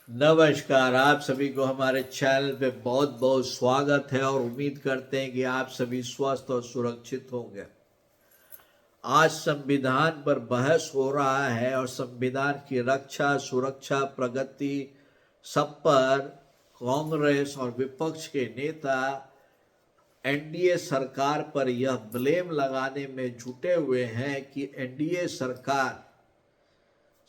नमस्कार। आप सभी को हमारे चैनल पे बहुत बहुत स्वागत है और उम्मीद करते हैं कि आप सभी स्वस्थ और सुरक्षित होंगे। आज संविधान पर बहस हो रहा है और संविधान की रक्षा, सुरक्षा, प्रगति सब पर कांग्रेस और विपक्ष के नेता एनडीए सरकार पर यह ब्लेम लगाने में जुटे हुए हैं कि एनडीए सरकार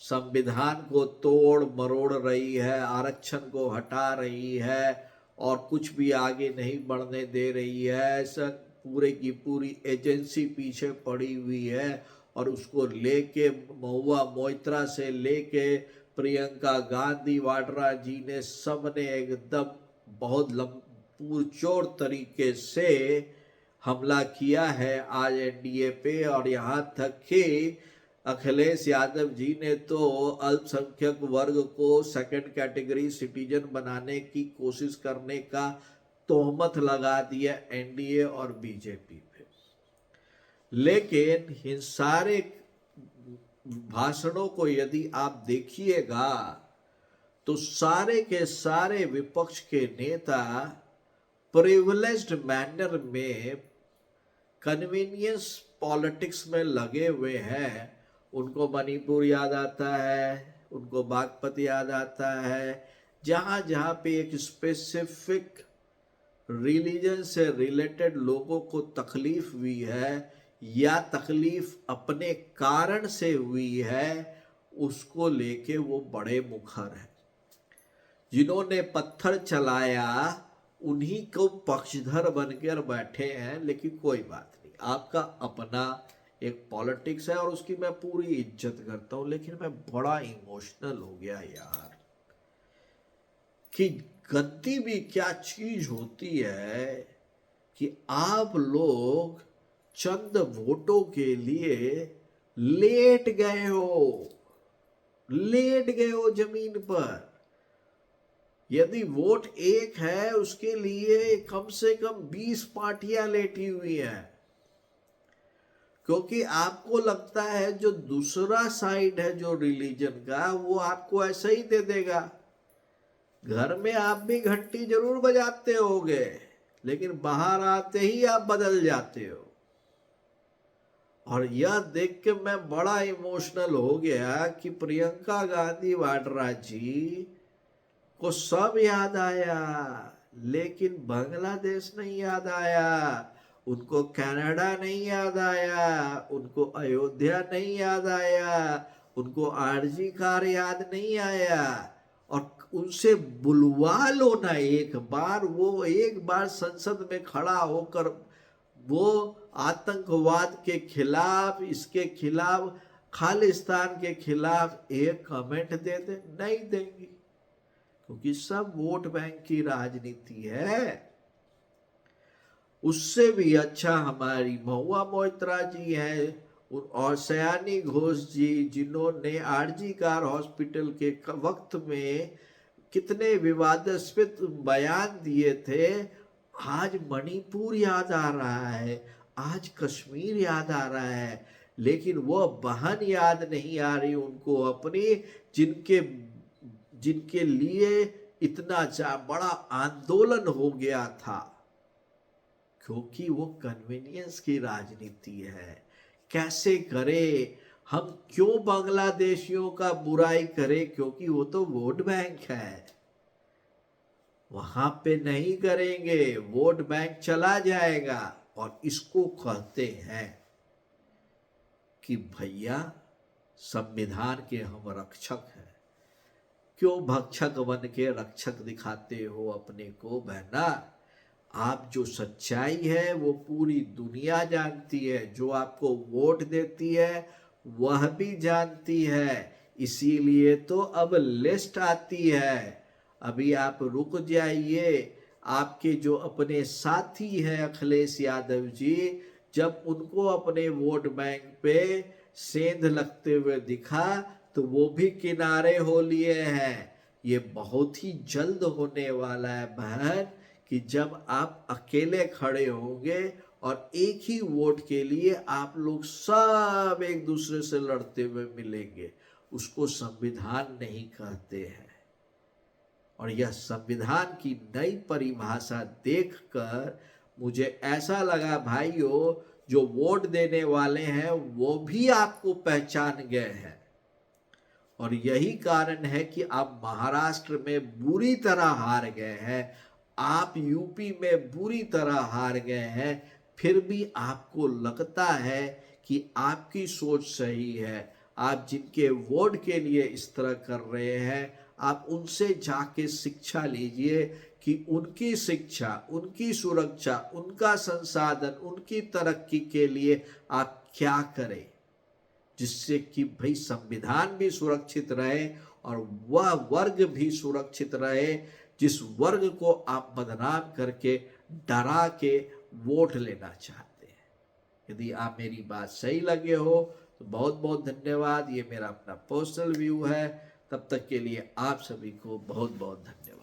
संविधान को तोड़ मरोड़ रही है, आरक्षण को हटा रही है और कुछ भी आगे नहीं बढ़ने दे रही है। ऐसा पूरे की पूरी एजेंसी पीछे पड़ी हुई है और उसको लेके महुआ मोइत्रा से लेके प्रियंका गांधी वाड्रा जी ने सब ने एकदम बहुत पुरजोर तरीके से हमला किया है आज एनडीए पे। और यहाँ तक कि अखिलेश यादव जी ने तो अल्पसंख्यक वर्ग को सेकंड कैटेगरी सिटीजन बनाने की कोशिश करने का तोहमत लगा दिया एनडीए और बीजेपी पे। लेकिन इन सारे भाषणों को यदि आप देखिएगा तो सारे के सारे विपक्ष के नेता प्रिविलेज्ड मैनर में कन्वीनियंस पॉलिटिक्स में लगे हुए हैं। उनको मणिपुर याद आता है, उनको बागपत याद आता है, जहाँ जहाँ पे एक स्पेसिफिक रिलीजन से रिलेटेड लोगों को तकलीफ हुई है या तकलीफ अपने कारण से हुई है, उसको लेके वो बड़े मुखर हैं। जिन्होंने पत्थर चलाया उन्हीं को पक्षधर बनकर बैठे हैं। लेकिन कोई बात नहीं, आपका अपना एक पॉलिटिक्स है और उसकी मैं पूरी इज्जत करता हूं। लेकिन मैं बड़ा इमोशनल हो गया यार कि गद्दी भी क्या चीज होती है कि आप लोग चंद वोटों के लिए लेट गए हो जमीन पर। यदि वोट एक है उसके लिए कम से कम 20 पार्टियां लेटी हुई हैं, क्योंकि आपको लगता है जो दूसरा साइड है जो रिलीजन का, वो आपको ऐसा ही दे देगा। घर में आप भी घंटी जरूर बजाते होगे, लेकिन बाहर आते ही आप बदल जाते हो। और यह देख के मैं बड़ा इमोशनल हो गया कि प्रियंका गांधी वाड्रा जी को सब याद आया, लेकिन बांग्लादेश नहीं याद आया, उनको कनाडा नहीं याद आया, उनको अयोध्या नहीं याद आया, उनको आरजी कार याद नहीं आया। और उनसे बुलवा लो ना एक बार, वो एक बार संसद में खड़ा होकर वो आतंकवाद के खिलाफ, इसके खिलाफ, खालिस्तान के खिलाफ एक कमेंट दे दे, नहीं देंगी, क्योंकि सब वोट बैंक की राजनीति है। उससे भी अच्छा हमारी महुआ मोइत्रा जी हैं और सयानी घोष जी, जिन्होंने आरजी कार हॉस्पिटल के वक्त में कितने विवादास्पद बयान दिए थे। आज मणिपुर याद आ रहा है, आज कश्मीर याद आ रहा है, लेकिन वो बहन याद नहीं आ रही उनको अपनी, जिनके जिनके लिए इतना बड़ा आंदोलन हो गया था। क्योंकि वो कन्वीनियंस की राजनीति है। कैसे करे, हम क्यों बांग्लादेशियों का बुराई करें, क्योंकि वो तो वोट बैंक है। वहां पे नहीं करेंगे, वोट बैंक चला जाएगा। और इसको कहते हैं कि भैया संविधान के हम रक्षक हैं, क्यों भक्षक बन के रक्षक दिखाते हो अपने को बहना। आप जो सच्चाई है वो पूरी दुनिया जानती है, जो आपको वोट देती है वह भी जानती है। इसीलिए तो अब लिस्ट आती है। अभी आप रुक जाइए, आपके जो अपने साथी हैं अखिलेश यादव जी, जब उनको अपने वोट बैंक पे सेंध लगते हुए दिखा तो वो भी किनारे हो लिए हैं। ये बहुत ही जल्द होने वाला है बहन, कि जब आप अकेले खड़े होंगे और एक ही वोट के लिए आप लोग सब एक दूसरे से लड़ते हुए मिलेंगे। उसको संविधान नहीं कहते हैं। और यह संविधान की नई परिभाषा देखकर मुझे ऐसा लगा भाइयों, जो वोट देने वाले हैं वो भी आपको पहचान गए हैं। और यही कारण है कि आप महाराष्ट्र में बुरी तरह हार गए हैं, आप यूपी में बुरी तरह हार गए हैं, फिर भी आपको लगता है कि आपकी सोच सही है। आप जिनके वोट के लिए इस तरह कर रहे हैं, आप उनसे जाके शिक्षा लीजिए कि उनकी शिक्षा, उनकी सुरक्षा, उनका संसाधन, उनकी तरक्की के लिए आप क्या करें, जिससे कि भाई संविधान भी सुरक्षित रहे और वह वर्ग भी सुरक्षित रहे जिस वर्ग को आप बदनाम करके डरा के वोट लेना चाहते हैं। यदि आप मेरी बात सही लगे हो तो बहुत बहुत धन्यवाद। ये मेरा अपना पर्सनल व्यू है। तब तक के लिए आप सभी को बहुत बहुत धन्यवाद।